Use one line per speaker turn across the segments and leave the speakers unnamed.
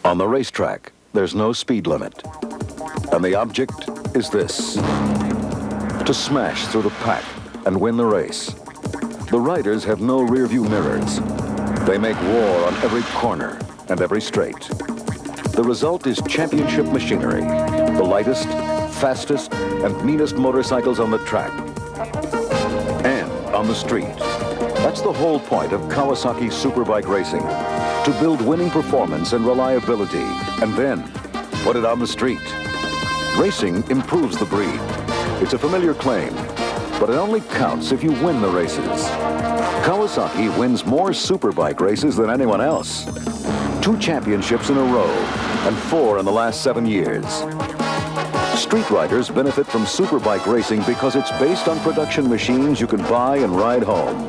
On the racetrack, there's no speed limit. And the object is this: to smash through the pack and win the race. The riders have no rearview mirrors. They make war on every corner and every straight. The result is championship machinery, the lightest, fastest, and meanest motorcycles on the track and on the street. That's the whole point of Kawasaki Superbike racing, to build winning performance and reliability, and then put it on the street. Racing improves the breed. It's a familiar claim, but it only counts if you win the races. Kawasaki wins more Superbike races than anyone else. 2 championships in a row, and 4 in the last 7 years. Street riders benefit from Superbike racing because it's based on production machines you can buy and ride home.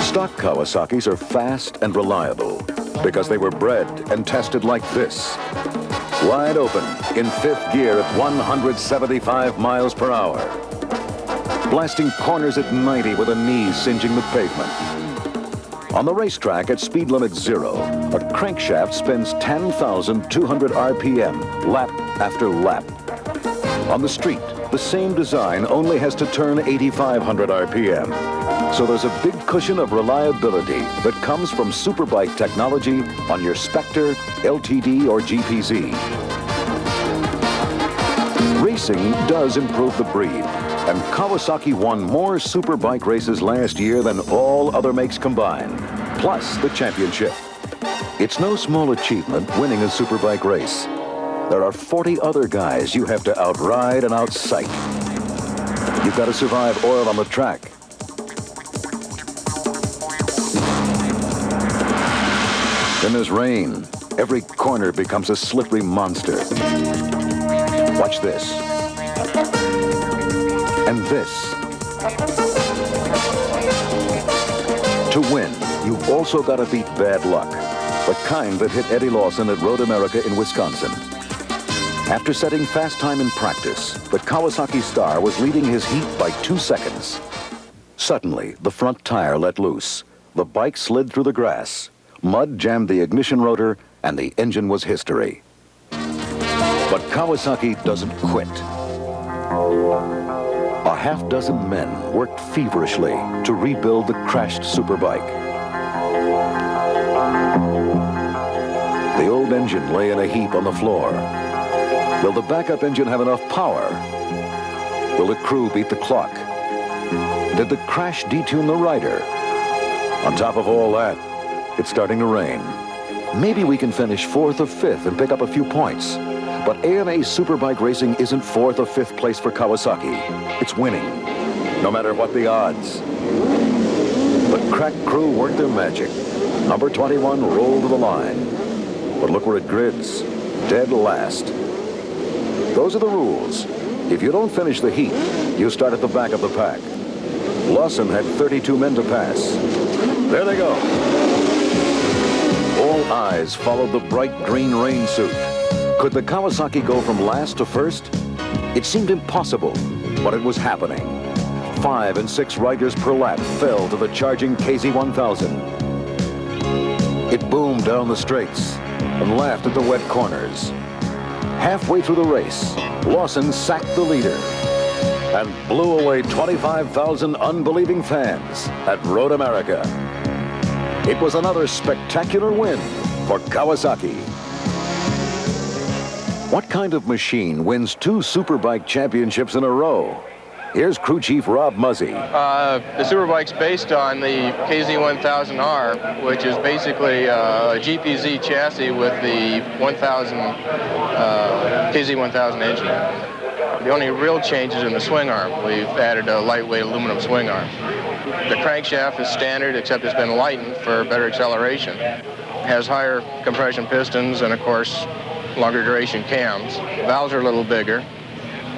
Stock Kawasaki's are fast and reliable because they were bred and tested like this. Wide open in 5th gear at 175 miles per hour. Blasting corners at 90 with a knee singeing the pavement. On the racetrack at speed limit 0, a crankshaft spins 10,200 RPM, lap after lap. On the street, the same design only has to turn 8,500 RPM. So there's a big cushion of reliability that comes from Superbike technology on your Spectre, LTD, or GPZ. Racing does improve the breed, and Kawasaki won more Superbike races last year than all other makes combined, plus the championship. It's no small achievement winning a Superbike race. There are 40 other guys you have to outride and outsight. You've got to survive oil on the track. Then there's rain. Every corner becomes a slippery monster. Watch this. And this. To win, you've also got to beat bad luck, the kind that hit Eddie Lawson at Road America in Wisconsin. After setting fast time in practice, the Kawasaki star was leading his heat by 2 seconds. Suddenly, the front tire let loose. The bike slid through the grass. Mud jammed the ignition rotor, and the engine was history. But Kawasaki doesn't quit. A half-dozen men worked feverishly to rebuild the crashed Superbike. The old engine lay in a heap on the floor. Will the backup engine have enough power? Will the crew beat the clock? Did the crash detune the rider? On top of all that, it's starting to rain. Maybe we can finish 4th or 5th and pick up a few points. But AMA Superbike racing isn't 4th or 5th place for Kawasaki. It's winning, no matter what the odds. The crack crew worked their magic. Number 21 rolled to the line. But look where it grids, dead last. Those are the rules. If you don't finish the heat, you start at the back of the pack. Lawson had 32 men to pass. There they go. All eyes followed the bright green rain suit. Could the Kawasaki go from last to first? It seemed impossible, but it was happening. 5 and 6 riders per lap fell to the charging KZ1000. It boomed down the straights and laughed at the wet corners. Halfway through the race, Lawson sacked the leader and blew away 25,000 unbelieving fans at Road America. It was another spectacular win for Kawasaki. What kind of machine wins 2 Superbike championships in a row? Here's crew chief Rob Muzzy.
The Superbike's based on the KZ1000R, which is basically a GPZ chassis with the KZ1000 engine. The only real change is in the swing arm. We've added a lightweight aluminum swing arm. The crankshaft is standard, except it's been lightened for better acceleration. It has higher compression pistons and, of course, longer duration cams. Valves are a little bigger,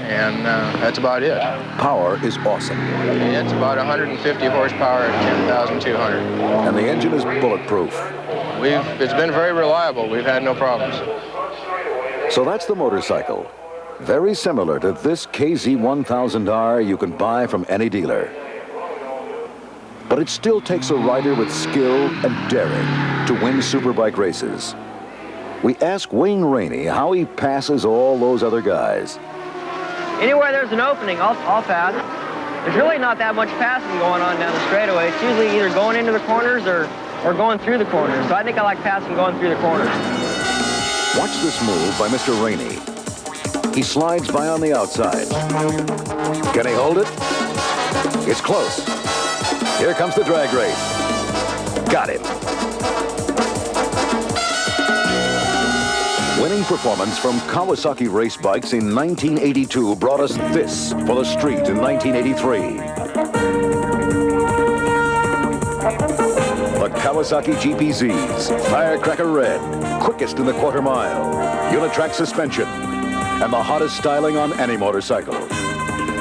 and that's about it.
Power is awesome.
It's about 150 horsepower at 10,200.
And the engine is bulletproof.
It's been very reliable. We've had no problems.
So that's the motorcycle. Very similar to this KZ1000R you can buy from any dealer. But it still takes a rider with skill and daring to win superbike races. We ask Wayne Rainey how he passes all those other guys.
Anywhere there's an opening, I'll pass. There's really not that much passing going on down the straightaway. It's usually either going into the corners or going through the corners. So I think I like passing going through the corners.
Watch this move by Mr. Rainey. He slides by on the outside. Can he hold it? It's close. Here comes the drag race. Got him. Winning performance from Kawasaki race bikes in 1982 brought us this for the street in 1983. The Kawasaki GPZs, firecracker red, quickest in the quarter mile, unitrack suspension, and the hottest styling on any motorcycle.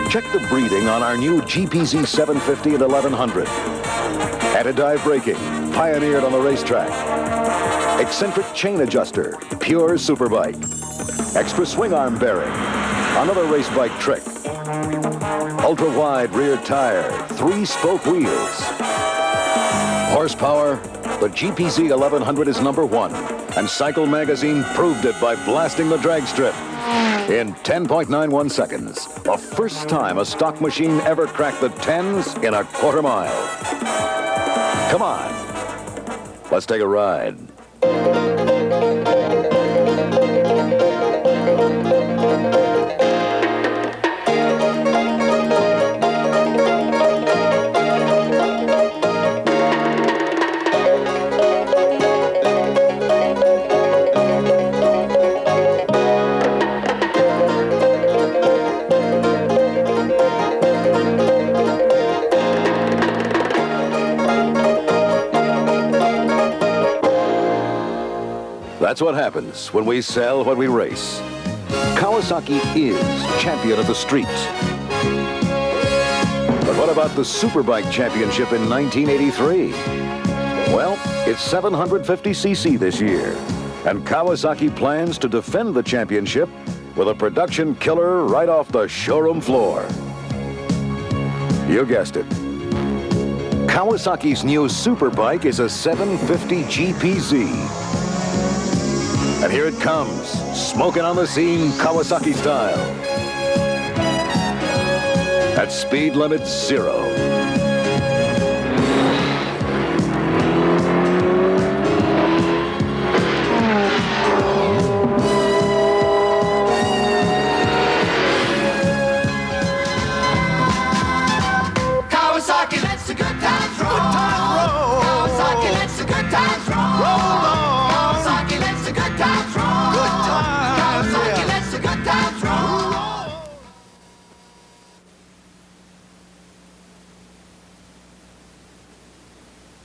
Check the breeding on our new GPZ 750 and 1100. Anti-dive braking, pioneered on the racetrack. Eccentric chain adjuster, pure superbike. Extra swing arm bearing, another race bike trick. Ultra-wide rear tire, 3-spoke wheels. Horsepower, the GPZ 1100 is #1, and Cycle Magazine proved it by blasting the drag strip in 10.91 seconds. The first time a stock machine ever cracked the 10s in a quarter mile. Come on, let's take a ride. That's what happens when we sell what we race. Kawasaki is champion of the street. But what about the Superbike Championship in 1983? Well, it's 750cc this year, and Kawasaki plans to defend the championship with a production killer right off the showroom floor. You guessed it. Kawasaki's new Superbike is a 750 GPZ. And here it comes, smoking on the scene Kawasaki style. At speed limit 0.